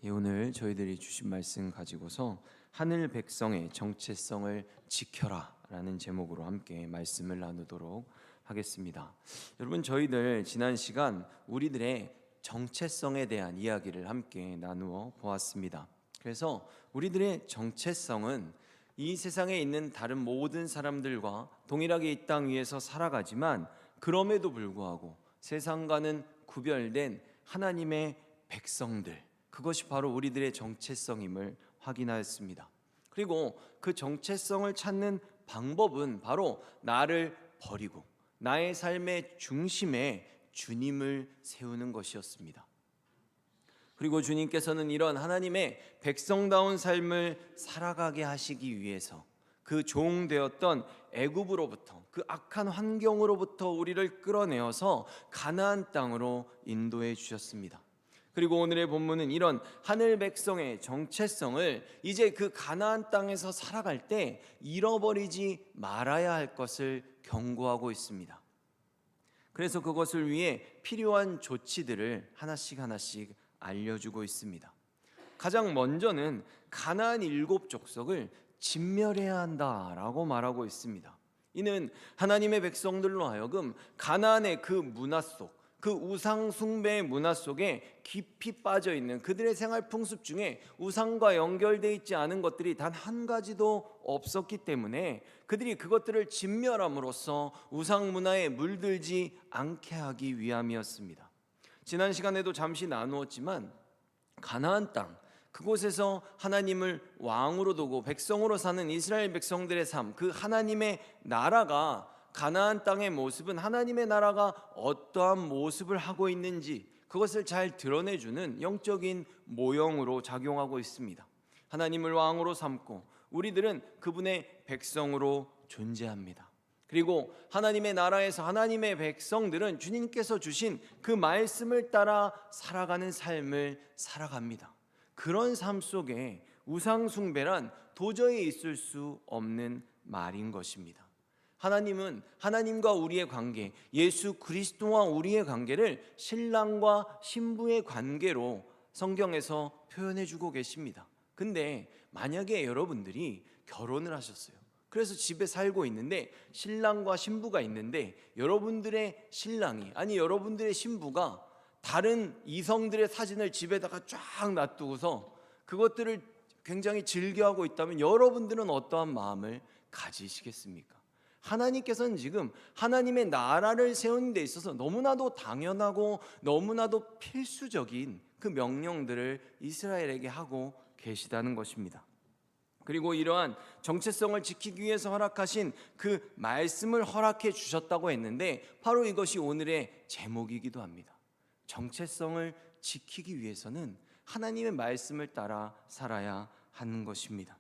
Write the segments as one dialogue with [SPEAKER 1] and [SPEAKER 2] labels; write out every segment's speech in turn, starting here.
[SPEAKER 1] 오늘 저희들이 주신 말씀 가지고서 하늘 백성의 정체성을 지켜라 라는 제목으로 함께 말씀을 나누도록 하겠습니다. 여러분, 저희들 지난 시간 우리들의 정체성에 대한 이야기를 함께 나누어 보았습니다. 그래서 우리들의 정체성은 이 세상에 있는 다른 모든 사람들과 동일하게 이 땅 위에서 살아가지만 그럼에도 불구하고 세상과는 구별된 하나님의 백성들, 그것이 바로 우리들의 정체성임을 확인하였습니다. 그리고 그 정체성을 찾는 방법은 바로 나를 버리고 나의 삶의 중심에 주님을 세우는 것이었습니다. 그리고 주님께서는 이런 하나님의 백성다운 삶을 살아가게 하시기 위해서 그 종되었던 애굽으로부터, 그 악한 환경으로부터 우리를 끌어내어서 가나안 땅으로 인도해 주셨습니다. 그리고 오늘의 본문은 이런 하늘 백성의 정체성을 이제 그 가나안 땅에서 살아갈 때 잃어버리지 말아야 할 것을 경고하고 있습니다. 그래서 그것을 위해 필요한 조치들을 하나씩 알려주고 있습니다. 가장 먼저는 가나안 7족속을 진멸해야 한다라고 말하고 있습니다. 이는 하나님의 백성들로 하여금 가나안의 그 문화 속, 그 우상 숭배의 문화 속에 깊이 빠져 있는 그들의 생활 풍습 중에 우상과 연결되어 있지 않은 것들이 단 한 가지도 없었기 때문에 그들이 그것들을 진멸함으로써 우상 문화에 물들지 않게 하기 위함이었습니다. 지난 시간에도 잠시 나누었지만 가나안 땅, 그곳에서 하나님을 왕으로 두고 백성으로 사는 이스라엘 백성들의 삶, 그 하나님의 나라가, 가나안 땅의 모습은 하나님의 나라가 어떠한 모습을 하고 있는지 그것을 잘 드러내주는 영적인 모형으로 작용하고 있습니다. 하나님을 왕으로 삼고 우리들은 그분의 백성으로 존재합니다. 그리고 하나님의 나라에서 하나님의 백성들은 주님께서 주신 그 말씀을 따라 살아가는 삶을 살아갑니다. 그런 삶 속에 우상 숭배란 도저히 있을 수 없는 말인 것입니다. 하나님은 하나님과 우리의 관계, 예수 그리스도와 우리의 관계를 신랑과 신부의 관계로 성경에서 표현해 주고 계십니다. 근데 만약에 여러분들이 결혼을 하셨어요. 그래서 집에 살고 있는데 신랑과 신부가 있는데 여러분들의 신랑이, 아니 여러분들의 신부가 다른 이성들의 사진을 집에다가 쫙 놔두고서 그것들을 굉장히 즐겨하고 있다면 여러분들은 어떠한 마음을 가지시겠습니까? 하나님께서는 지금 하나님의 나라를 세우는 데 있어서 너무나도 당연하고 너무나도 필수적인 그 명령들을 이스라엘에게 하고 계시다는 것입니다. 그리고 이러한 정체성을 지키기 위해서 허락하신 그 말씀을 허락해 주셨다고 했는데 바로 이것이 오늘의 제목이기도 합니다. 정체성을 지키기 위해서는 하나님의 말씀을 따라 살아야 하는 것입니다.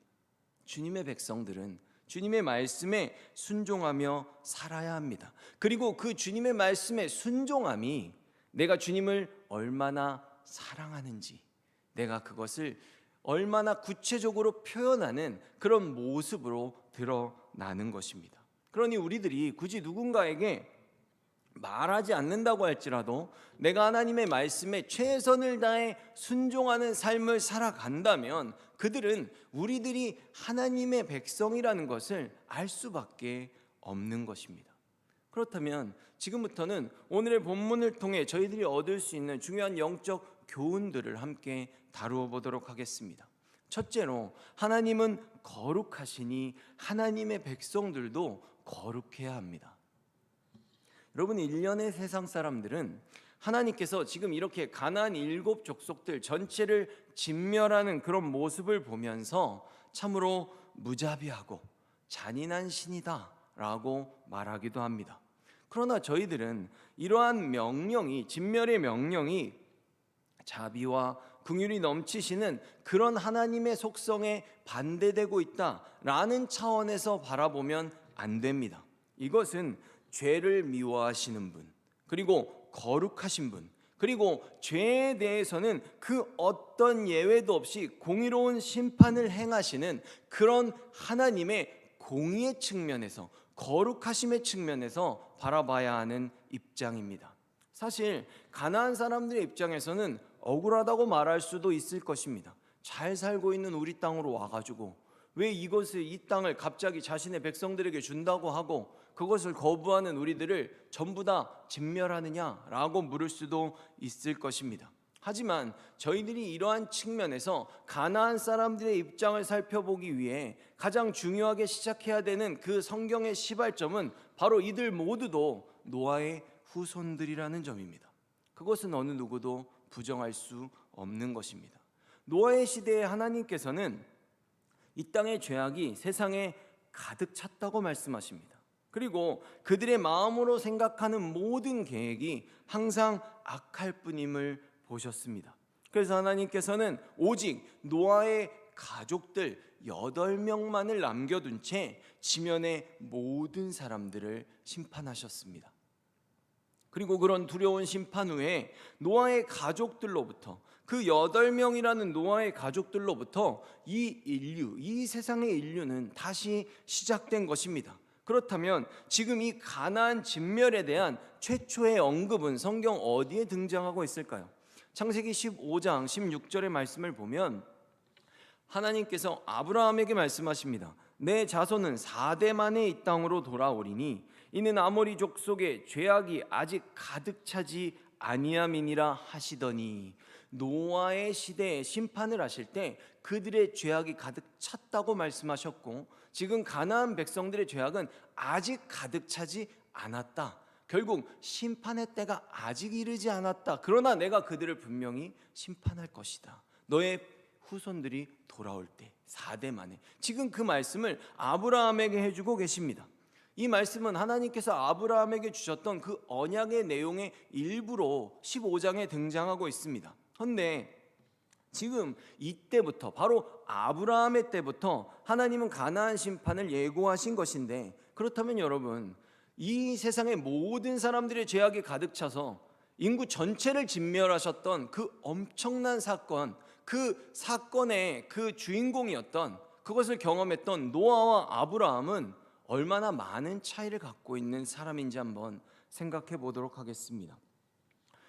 [SPEAKER 1] 주님의 백성들은 주님의 말씀에 순종하며 살아야 합니다. 그리고 그 주님의 말씀에 순종함이 내가 주님을 얼마나 사랑하는지, 내가 그것을 얼마나 구체적으로 표현하는 그런 모습으로 드러나는 것입니다. 그러니 우리들이 굳이 누군가에게 말하지 않는다고 할지라도 내가 하나님의 말씀에 최선을 다해 순종하는 삶을 살아간다면 그들은 우리들이 하나님의 백성이라는 것을 알 수밖에 없는 것입니다. 그렇다면 지금부터는 오늘의 본문을 통해 저희들이 얻을 수 있는 중요한 영적 교훈들을 함께 다루어 보도록 하겠습니다. 첫째로, 하나님은 거룩하시니 하나님의 백성들도 거룩해야 합니다. 여러분, 일련의 세상 사람들은 하나님께서 지금 이렇게 가나안 7족속들 전체를 진멸하는 그런 모습을 보면서 참으로 무자비하고 잔인한 신이다 라고 말하기도 합니다. 그러나 저희들은 이러한 명령이, 진멸의 명령이 자비와 긍휼이 넘치시는 그런 하나님의 속성에 반대되고 있다라는 차원에서 바라보면 안 됩니다. 이것은 죄를 미워하시는 분, 그리고 거룩하신 분, 그리고 죄에 대해서는 그 어떤 예외도 없이 공의로운 심판을 행하시는 그런 하나님의 공의의 측면에서, 거룩하심의 측면에서 바라봐야 하는 입장입니다. 사실 가나안 사람들의 입장에서는 억울하다고 말할 수도 있을 것입니다. 잘 살고 있는 우리 땅으로 와가지고 왜 이 땅을 갑자기 자신의 백성들에게 준다고 하고 그것을 거부하는 우리들을 전부 다 진멸하느냐라고 물을 수도 있을 것입니다. 하지만 저희들이 이러한 측면에서 가나안 사람들의 입장을 살펴보기 위해 가장 중요하게 시작해야 되는 그 성경의 시발점은 바로 이들 모두도 노아의 후손들이라는 점입니다. 그것은 어느 누구도 부정할 수 없는 것입니다. 노아의 시대에 하나님께서는 이 땅의 죄악이 세상에 가득 찼다고 말씀하십니다. 그리고 그들의 마음으로 생각하는 모든 계획이 항상 악할 뿐임을 보셨습니다. 그래서 하나님께서는 오직 노아의 가족들 8명만을 남겨둔 채 지면의 모든 사람들을 심판하셨습니다. 그리고 그런 두려운 심판 후에 노아의 가족들로부터 그 8명이라는 노아의 가족들로부터 이 세상의 인류는 다시 시작된 것입니다. 그렇다면 지금 이 가나안 진멸에 대한 최초의 언급은 성경 어디에 등장하고 있을까요? 창세기 15장 16절의 말씀을 보면 하나님께서 아브라함에게 말씀하십니다. 내 자손은 4대 만에 이 땅으로 돌아오리니 이는 아모리 족속의 죄악이 아직 가득 차지 아니함이니라 하시더니 노아의 시대에 심판을 하실 때 그들의 죄악이 가득 찼다고 말씀하셨고 지금 가나안 백성들의 죄악은 아직 가득 차지 않았다. 결국 심판의 때가 아직 이르지 않았다. 그러나 내가 그들을 분명히 심판할 것이다. 너의 후손들이 돌아올 때 4대 만에. 지금 그 말씀을 아브라함에게 해주고 계십니다. 이 말씀은 하나님께서 아브라함에게 주셨던 그 언약의 내용의 일부로 15장에 등장하고 있습니다. 그런데 지금 이때부터 바로 아브라함의 때부터 하나님은 가나안 심판을 예고하신 것인데 그렇다면 여러분 이 세상의 모든 사람들의 죄악이 가득 차서 인구 전체를 진멸하셨던 그 엄청난 사건, 그 사건의 그 주인공이었던 그것을 경험했던 노아와 아브라함은 얼마나 많은 차이를 갖고 있는 사람인지 한번 생각해 보도록 하겠습니다.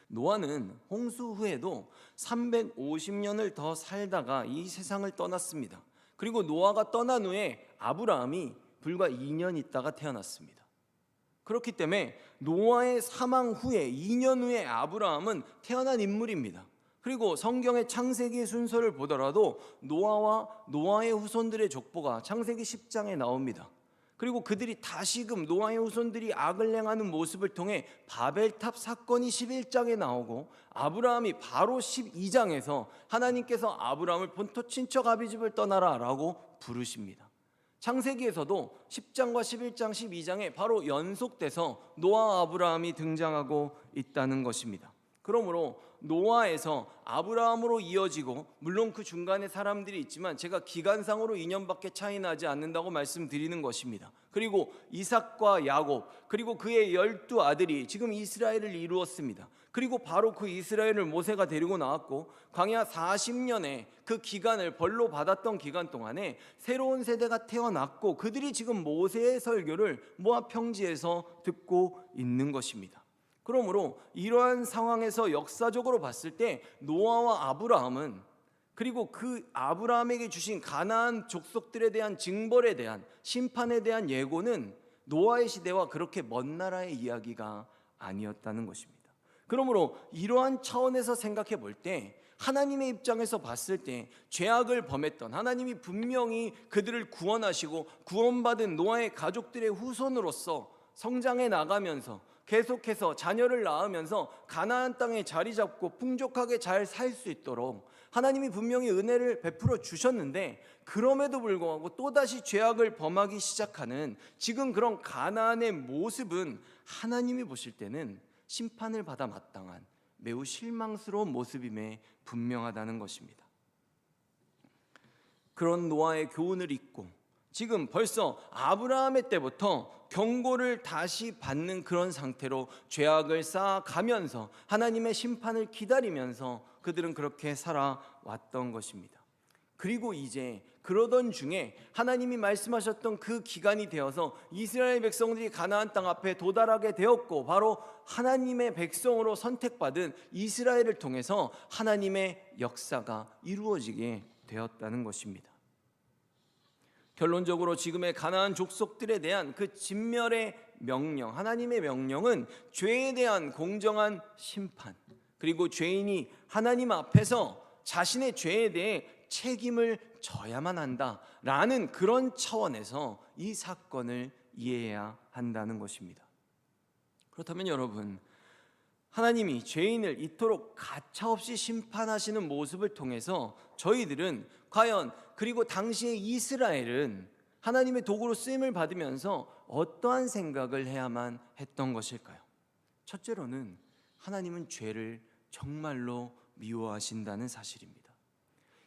[SPEAKER 1] 노아는 홍수 후에도 350년을 더 살다가 이 세상을 떠났습니다. 그리고 노아가 떠난 후에 아브라함이 불과 2년 있다가 태어났습니다. 그렇기 때문에 노아의 사망 후에 2년 후에 아브라함은 태어난 인물입니다. 그리고 성경의 창세기의 순서를 보더라도 노아와 노아의 후손들의 족보가 창세기 10장에 나옵니다. 그리고 그들이 다시금 노아의 후손들이 악을 행하는 모습을 통해 바벨탑 사건이 11장에 나오고 아브라함이 바로 12장에서 하나님께서 아브라함을 본토 친척 아비집을 떠나라 라고 부르십니다. 창세기에서도 10장과 11장, 12장에 바로 연속돼서 노아와 아브라함이 등장하고 있다는 것입니다. 그러므로 노아에서 아브라함으로 이어지고 물론 그 중간에 사람들이 있지만 제가 기간상으로 2년밖에 차이 나지 않는다고 말씀드리는 것입니다. 그리고 이삭과 야곱 그리고 그의 12아들이 지금 이스라엘을 이루었습니다. 그리고 바로 그 이스라엘을 모세가 데리고 나왔고 광야 40년의 그 기간을 벌로 받았던 기간 동안에 새로운 세대가 태어났고 그들이 지금 모세의 설교를 모압 평지에서 듣고 있는 것입니다. 그러므로 이러한 상황에서 역사적으로 봤을 때 노아와 아브라함은 그리고 그 아브라함에게 주신 가나안 족속들에 대한 징벌에 대한 심판에 대한 예고는 노아의 시대와 그렇게 먼 나라의 이야기가 아니었다는 것입니다. 그러므로 이러한 차원에서 생각해 볼 때 하나님의 입장에서 봤을 때 죄악을 범했던 하나님이 분명히 그들을 구원하시고 구원받은 노아의 가족들의 후손으로서 성장해 나가면서 계속해서 자녀를 낳으면서 가나안 땅에 자리 잡고 풍족하게 잘 살 수 있도록 하나님이 분명히 은혜를 베풀어 주셨는데 그럼에도 불구하고 또다시 죄악을 범하기 시작하는 지금 그런 가나안의 모습은 하나님이 보실 때는 심판을 받아 마땅한 매우 실망스러운 모습임에 분명하다는 것입니다. 그런 노아의 교훈을 잊고 지금 벌써 아브라함의 때부터 경고를 다시 받는 그런 상태로 죄악을 쌓아가면서 하나님의 심판을 기다리면서 그들은 그렇게 살아왔던 것입니다. 그리고 이제 그러던 중에 하나님이 말씀하셨던 그 기간이 되어서 이스라엘 백성들이 가나안 땅 앞에 도달하게 되었고, 바로 하나님의 백성으로 선택받은 이스라엘을 통해서 하나님의 역사가 이루어지게 되었다는 것입니다. 결론적으로 지금의 가나안 족속들에 대한 그 진멸의 명령, 하나님의 명령은 죄에 대한 공정한 심판, 그리고 죄인이 하나님 앞에서 자신의 죄에 대해 책임을 져야만 한다라는 그런 차원에서 이 사건을 이해해야 한다는 것입니다. 그렇다면 여러분, 하나님이 죄인을 이토록 가차없이 심판하시는 모습을 통해서 저희들은 과연, 그리고 당시의 이스라엘은 하나님의 도구로 쓰임을 받으면서 어떠한 생각을 해야만 했던 것일까요? 첫째로는 하나님은 죄를 정말로 미워하신다는 사실입니다.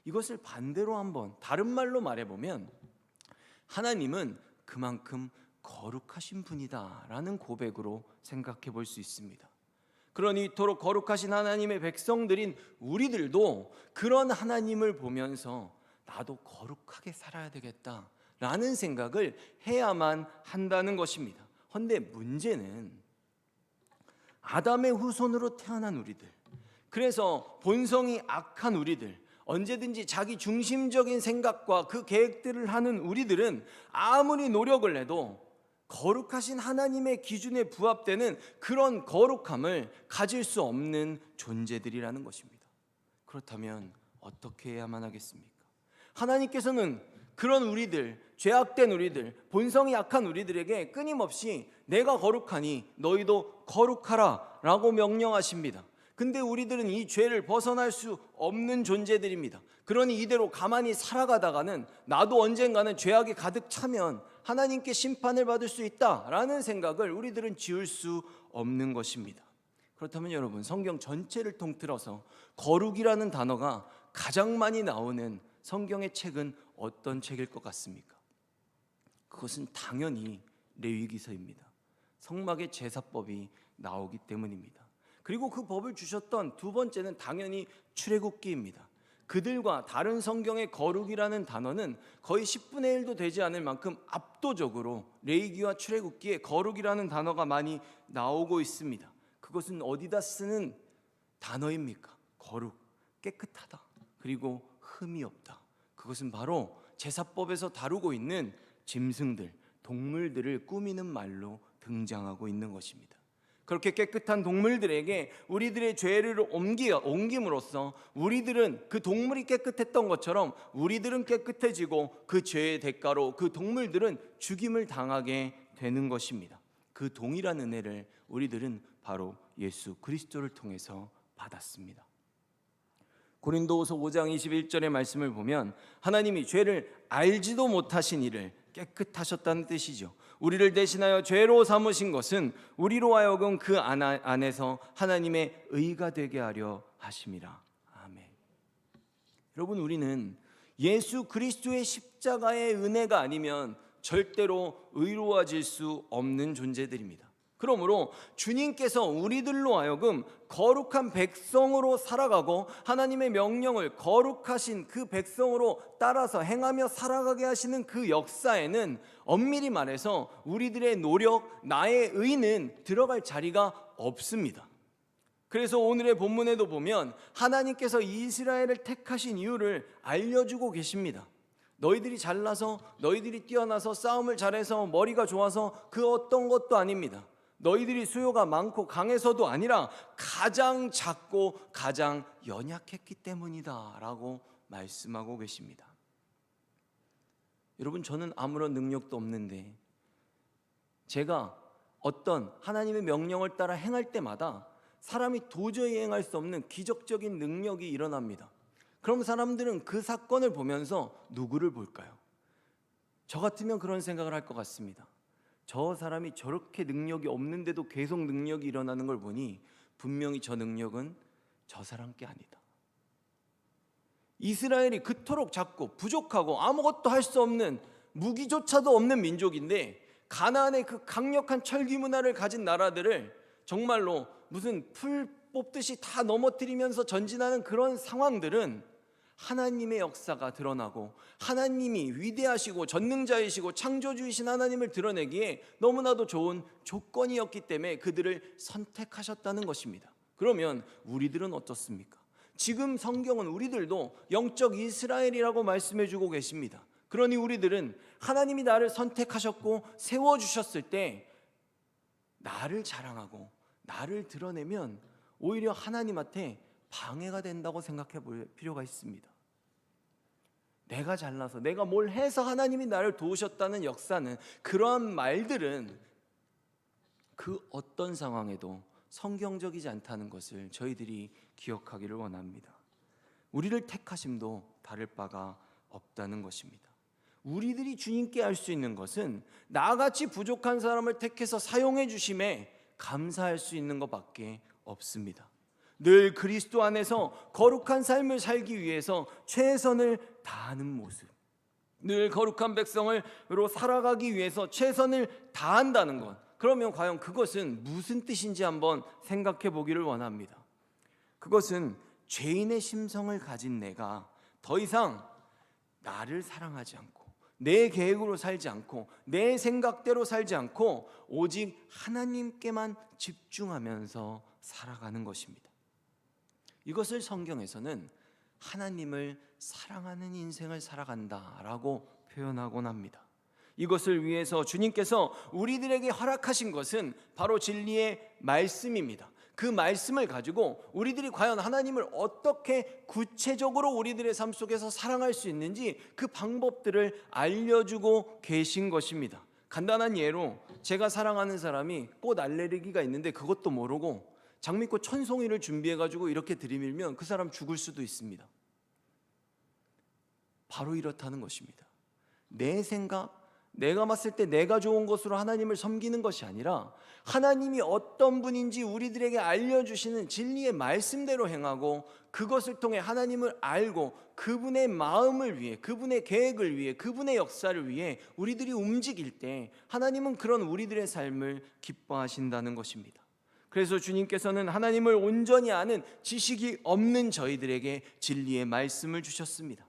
[SPEAKER 1] 이것을 반대로 한번 다른 말로 말해보면 하나님은 그만큼 거룩하신 분이다라는 고백으로 생각해 볼 수 있습니다. 그러니 이토록 거룩하신 하나님의 백성들인 우리들도 그런 하나님을 보면서 나도 거룩하게 살아야 되겠다라는 생각을 해야만 한다는 것입니다. 그런데 문제는 아담의 후손으로 태어난 우리들, 그래서 본성이 악한 우리들, 언제든지 자기 중심적인 생각과 그 계획들을 하는 우리들은 아무리 노력을 해도 거룩하신 하나님의 기준에 부합되는 그런 거룩함을 가질 수 없는 존재들이라는 것입니다. 그렇다면 어떻게 해야만 하겠습니까? 하나님께서는 그런 우리들, 죄악된 우리들, 본성이 약한 우리들에게 끊임없이 내가 거룩하니 너희도 거룩하라 라고 명령하십니다. 근데 우리들은 이 죄를 벗어날 수 없는 존재들입니다. 그러니 이대로 가만히 살아가다가는 나도 언젠가는 죄악이 가득 차면 하나님께 심판을 받을 수 있다라는 생각을 우리들은 지울 수 없는 것입니다. 그렇다면 여러분, 성경 전체를 통틀어서 거룩이라는 단어가 가장 많이 나오는 성경의 책은 어떤 책일 것 같습니까? 그것은 당연히 레위기서입니다. 성막의 제사법이 나오기 때문입니다. 그리고 그 법을 주셨던 두 번째는 당연히 출애굽기입니다. 그들과 다른 성경의 거룩이라는 단어는 거의 10분의 1도 되지 않을 만큼 압도적으로 레위기와 출애굽기에 거룩이라는 단어가 많이 나오고 있습니다. 그것은 어디다 쓰는 단어입니까? 거룩, 깨끗하다, 그리고 흠이 없다. 그것은 바로 제사법에서 다루고 있는 짐승들, 동물들을 꾸미는 말로 등장하고 있는 것입니다. 그렇게 깨끗한 동물들에게 우리들의 죄를 옮김으로써 우리들은 그 동물이 깨끗했던 것처럼 우리들은 깨끗해지고 그 죄의 대가로 그 동물들은 죽임을 당하게 되는 것입니다. 그 동일한 은혜를 우리들은 바로 예수 그리스도를 통해서 받았습니다. 고린도후서 5장 21절의 말씀을 보면 하나님이 죄를 알지도 못하신 이를 깨끗하셨다는 뜻이죠. 우리를 대신하여 죄로 삼으신 것은 우리로 하여금 그 안에서 하나님의 의가 되게 하려 하심이라. 아멘. 여러분, 우리는 예수 그리스도의 십자가의 은혜가 아니면 절대로 의로워질 수 없는 존재들입니다. 그러므로 주님께서 우리들로 하여금 거룩한 백성으로 살아가고 하나님의 명령을 거룩하신 그 백성으로 따라서 행하며 살아가게 하시는 그 역사에는 엄밀히 말해서 우리들의 노력, 나의 의는 들어갈 자리가 없습니다. 그래서 오늘의 본문에도 보면 하나님께서 이스라엘을 택하신 이유를 알려주고 계십니다. 너희들이 잘나서, 너희들이 뛰어나서, 싸움을 잘해서, 머리가 좋아서 그 어떤 것도 아닙니다. 너희들이 수요가 많고 강해서도 아니라 가장 작고 가장 연약했기 때문이다 라고 말씀하고 계십니다. 여러분, 저는 아무런 능력도 없는데 제가 어떤 하나님의 명령을 따라 행할 때마다 사람이 도저히 행할 수 없는 기적적인 능력이 일어납니다. 그럼 사람들은 그 사건을 보면서 누구를 볼까요? 저 같으면 그런 생각을 할 것 같습니다. 저 사람이 저렇게 능력이 없는데도 계속 능력이 일어나는 걸 보니 분명히 저 능력은 저 사람 게 아니다. 이스라엘이 그토록 작고 부족하고 아무것도 할 수 없는, 무기조차도 없는 민족인데 가나안의 그 강력한 철기 문화를 가진 나라들을 정말로 무슨 풀 뽑듯이 다 넘어뜨리면서 전진하는 그런 상황들은 하나님의 역사가 드러나고 하나님이 위대하시고 전능자이시고 창조주이신 하나님을 드러내기에 너무나도 좋은 조건이었기 때문에 그들을 선택하셨다는 것입니다. 그러면 우리들은 어떻습니까? 지금 성경은 우리들도 영적 이스라엘이라고 말씀해주고 계십니다. 그러니 우리들은 하나님이 나를 선택하셨고 세워주셨을 때 나를 자랑하고 나를 드러내면 오히려 하나님한테 방해가 된다고 생각해 볼 필요가 있습니다. 내가 잘나서 내가 뭘 해서 하나님이 나를 도우셨다는 역사는, 그러한 말들은 그 어떤 상황에도 성경적이지 않다는 것을 저희들이 기억하기를 원합니다. 우리를 택하심도 다를 바가 없다는 것입니다. 우리들이 주님께 할 수 있는 것은 나같이 부족한 사람을 택해서 사용해 주심에 감사할 수 있는 것밖에 없습니다. 늘 그리스도 안에서 거룩한 삶을 살기 위해서 최선을 다하는 모습, 늘 거룩한 백성으로 살아가기 위해서 최선을 다한다는 것, 그러면 과연 그것은 무슨 뜻인지 한번 생각해 보기를 원합니다. 그것은 죄인의 심성을 가진 내가 더 이상 나를 사랑하지 않고 내 계획으로 살지 않고 내 생각대로 살지 않고 오직 하나님께만 집중하면서 살아가는 것입니다. 이것을 성경에서는 하나님을 사랑하는 인생을 살아간다라고 표현하곤 합니다. 이것을 위해서 주님께서 우리들에게 허락하신 것은 바로 진리의 말씀입니다. 그 말씀을 가지고 우리들이 과연 하나님을 어떻게 구체적으로 우리들의 삶 속에서 사랑할 수 있는지 그 방법들을 알려주고 계신 것입니다. 간단한 예로, 제가 사랑하는 사람이 꽃 알레르기가 있는데 그것도 모르고 장미꽃 천송이를 준비해가지고 이렇게 들이밀면 그 사람 죽을 수도 있습니다. 바로 이렇다는 것입니다. 내 생각, 내가 봤을 때 내가 좋은 것으로 하나님을 섬기는 것이 아니라 하나님이 어떤 분인지 우리들에게 알려주시는 진리의 말씀대로 행하고 그것을 통해 하나님을 알고 그분의 마음을 위해, 그분의 계획을 위해, 그분의 역사를 위해 우리들이 움직일 때 하나님은 그런 우리들의 삶을 기뻐하신다는 것입니다. 그래서 주님께서는 하나님을 온전히 아는 지식이 없는 저희들에게 진리의 말씀을 주셨습니다.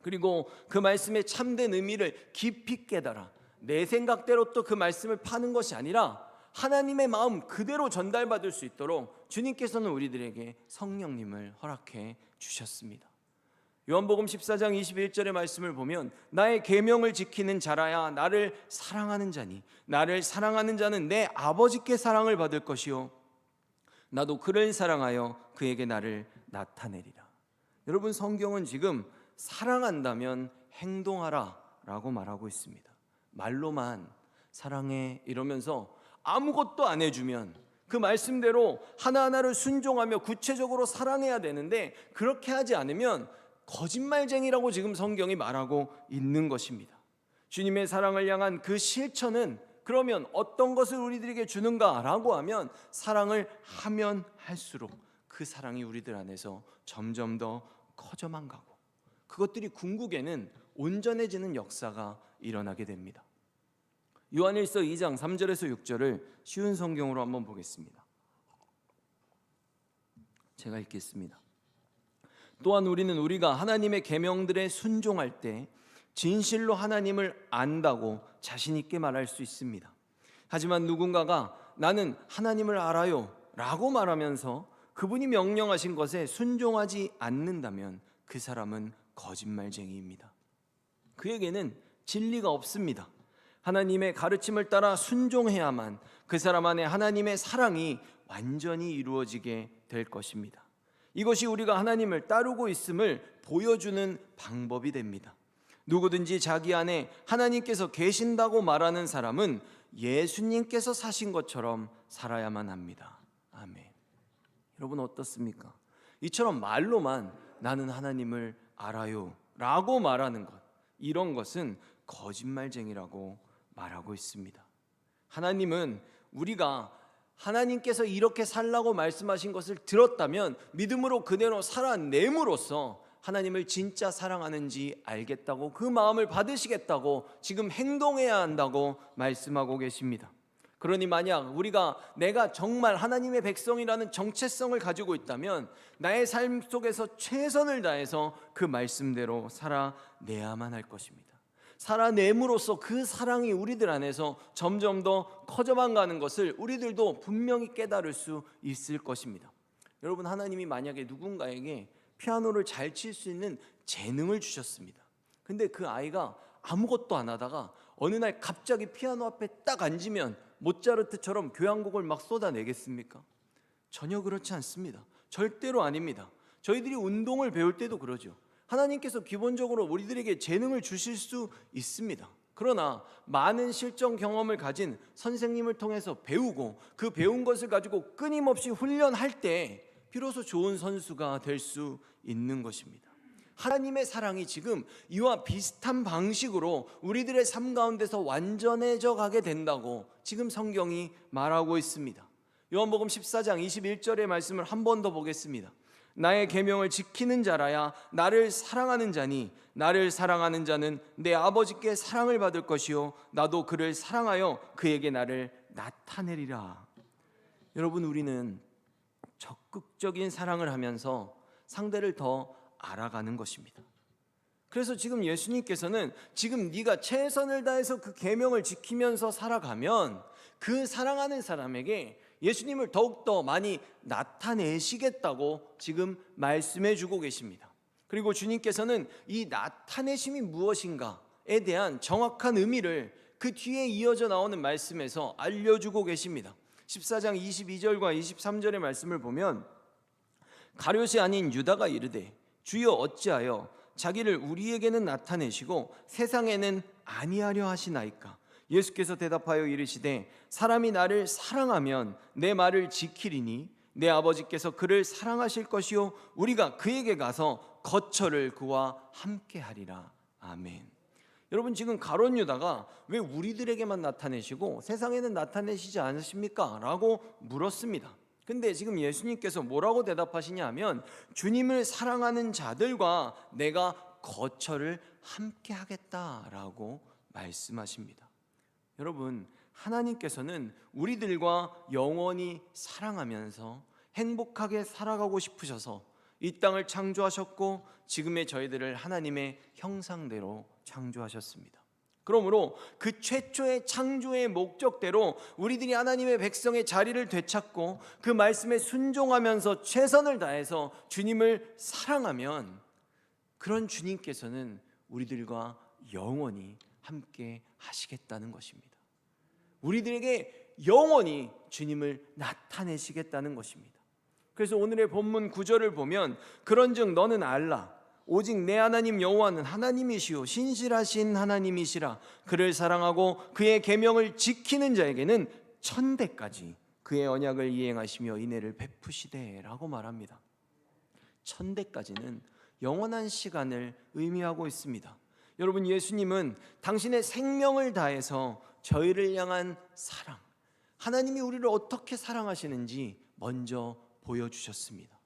[SPEAKER 1] 그리고 그 말씀의 참된 의미를 깊이 깨달아 내 생각대로 또 그 말씀을 파는 것이 아니라 하나님의 마음 그대로 전달받을 수 있도록 주님께서는 우리들에게 성령님을 허락해 주셨습니다. 요한복음 14장 21절의 말씀을 보면 나의 계명을 지키는 자라야 나를 사랑하는 자니 나를 사랑하는 자는 내 아버지께 사랑을 받을 것이요 나도 그를 사랑하여 그에게 나를 나타내리라. 여러분, 성경은 지금 사랑한다면 행동하라 라고 말하고 있습니다. 말로만 사랑해 이러면서 아무것도 안 해주면 그 말씀대로 하나하나를 순종하며 구체적으로 사랑해야 되는데 그렇게 하지 않으면 거짓말쟁이라고 지금 성경이 말하고 있는 것입니다. 주님의 사랑을 향한 그 실천은 그러면 어떤 것을 우리들에게 주는가라고 하면 사랑을 하면 할수록 그 사랑이 우리들 안에서 점점 더 커져만 가고 그것들이 궁극에는 온전해지는 역사가 일어나게 됩니다. 요한일서 2장 3절에서 6절을 쉬운 성경으로 한번 보겠습니다. 제가 읽겠습니다. 또한 우리는 우리가 하나님의 계명들에 순종할 때 진실로 하나님을 안다고 자신 있게 말할 수 있습니다. 하지만 누군가가 나는 하나님을 알아요 라고 말하면서 그분이 명령하신 것에 순종하지 않는다면 그 사람은 거짓말쟁이입니다. 그에게는 진리가 없습니다. 하나님의 가르침을 따라 순종해야만 그 사람 안에 하나님의 사랑이 완전히 이루어지게 될 것입니다. 이것이 우리가 하나님을 따르고 있음을 보여주는 방법이 됩니다. 누구든지 자기 안에 하나님께서 계신다고 말하는 사람은 예수님께서 사신 것처럼 살아야만 합니다. 아멘. 여러분 어떻습니까? 이처럼 말로만 나는 하나님을 알아요 라고 말하는 것, 이런 것은 거짓말쟁이라고 말하고 있습니다. 하나님은 우리가 하나님께서 이렇게 살라고 말씀하신 것을 들었다면 믿음으로 그대로 살아냄으로써 하나님을 진짜 사랑하는지 알겠다고, 그 마음을 받으시겠다고, 지금 행동해야 한다고 말씀하고 계십니다. 그러니 만약 내가 정말 하나님의 백성이라는 정체성을 가지고 있다면 나의 삶 속에서 최선을 다해서 그 말씀대로 살아내야만 할 것입니다. 살아냄으로써 그 사랑이 우리들 안에서 점점 더 커져만 가는 것을 우리들도 분명히 깨달을 수 있을 것입니다. 여러분, 하나님이 만약에 누군가에게 피아노를 잘 칠 수 있는 재능을 주셨습니다. 근데 그 아이가 아무것도 안 하다가 어느 날 갑자기 피아노 앞에 딱 앉으면 모차르트처럼 교향곡을 막 쏟아내겠습니까? 전혀 그렇지 않습니다. 절대로 아닙니다. 저희들이 운동을 배울 때도 그러죠. 하나님께서 기본적으로 우리들에게 재능을 주실 수 있습니다. 그러나 많은 실전 경험을 가진 선생님을 통해서 배우고 그 배운 것을 가지고 끊임없이 훈련할 때 비로소 좋은 선수가 될 수 있는 것입니다. 하나님의 사랑이 지금 이와 비슷한 방식으로 우리들의 삶 가운데서 완전해져 가게 된다고 지금 성경이 말하고 있습니다. 요한복음 14장 21절의 말씀을 한 번 더 보겠습니다. 나의 계명을 지키는 자라야 나를 사랑하는 자니 나를 사랑하는 자는 내 아버지께 사랑을 받을 것이요 나도 그를 사랑하여 그에게 나를 나타내리라. 여러분, 우리는 적극적인 사랑을 하면서 상대를 더 알아가는 것입니다. 그래서 지금 예수님께서는 지금 네가 최선을 다해서 그 계명을 지키면서 살아가면 그 사랑하는 사람에게 예수님을 더욱더 많이 나타내시겠다고 지금 말씀해 주고 계십니다. 그리고 주님께서는 이 나타내심이 무엇인가에 대한 정확한 의미를 그 뒤에 이어져 나오는 말씀에서 알려주고 계십니다. 14장 22절과 23절의 말씀을 보면 가룟이 아닌 유다가 이르되 주여 어찌하여 자기를 우리에게는 나타내시고 세상에는 아니하려 하시나이까? 예수께서 대답하여 이르시되 사람이 나를 사랑하면 내 말을 지키리니 내 아버지께서 그를 사랑하실 것이요 우리가 그에게 가서 거처를 그와 함께 하리라. 아멘. 여러분, 지금 가룟 유다가 왜 우리들에게만 나타내시고 세상에는 나타내시지 않으십니까? 라고 물었습니다. 근데 지금 예수님께서 뭐라고 대답하시냐 하면 주님을 사랑하는 자들과 내가 거처를 함께 하겠다라고 말씀하십니다. 여러분, 하나님께서는 우리들과 영원히 사랑하면서 행복하게 살아가고 싶으셔서 이 땅을 창조하셨고 지금의 저희들을 하나님의 형상대로 창조하셨습니다. 그러므로 그 최초의 창조의 목적대로 우리들이 하나님의 백성의 자리를 되찾고 그 말씀에 순종하면서 최선을 다해서 주님을 사랑하면 그런 주님께서는 우리들과 영원히 함께 하시겠다는 것입니다. 우리들에게 영원히 주님을 나타내시겠다는 것입니다. 그래서 오늘의 본문 9절을 보면 그런즉 너는 알라 오직 내 하나님 여호와는 하나님이시요 신실하신 하나님이시라. 그를 사랑하고 그의 계명을 지키는 자에게는 천대까지 그의 언약을 이행하시며 은혜를 베푸시되라고 말합니다. 천대까지는 영원한 시간을 의미하고 있습니다. 여러분, 예수님은 당신의 생명을 다해서 저희를 향한 사랑, 하나님이 우리를 어떻게 사랑하시는지 먼저 보여주셨습니다.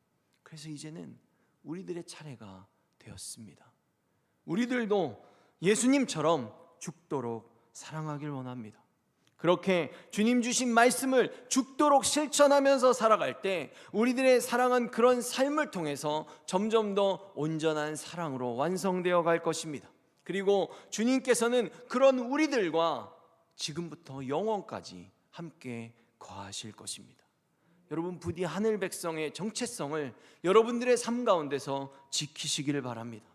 [SPEAKER 1] 그래서 이제는 우리들의 차례가 되었습니다. 우리들도 예수님처럼 죽도록 사랑하길 원합니다. 그렇게 주님 주신 말씀을 죽도록 실천하면서 살아갈 때 우리들의 사랑은 그런 삶을 통해서 점점 더 온전한 사랑으로 완성되어 갈 것입니다. 그리고 주님께서는 그런 우리들과 지금부터 영원까지 함께 거하실 것입니다. 여러분, 부디 하늘 백성의 정체성을 여러분들의 삶 가운데서 지키시기를 바랍니다.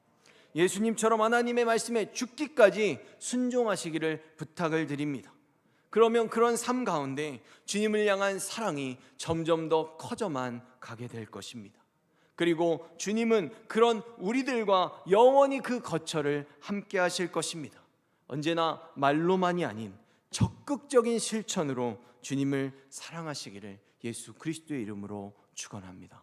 [SPEAKER 1] 예수님처럼 하나님의 말씀에 죽기까지 순종하시기를 부탁을 드립니다. 그러면 그런 삶 가운데 주님을 향한 사랑이 점점 더 커져만 가게 될 것입니다. 그리고 주님은 그런 우리들과 영원히 그 거처를 함께 하실 것입니다. 언제나 말로만이 아닌 적극적인 실천으로 주님을 사랑하시기를 예수 그리스도의 이름으로 축원합니다.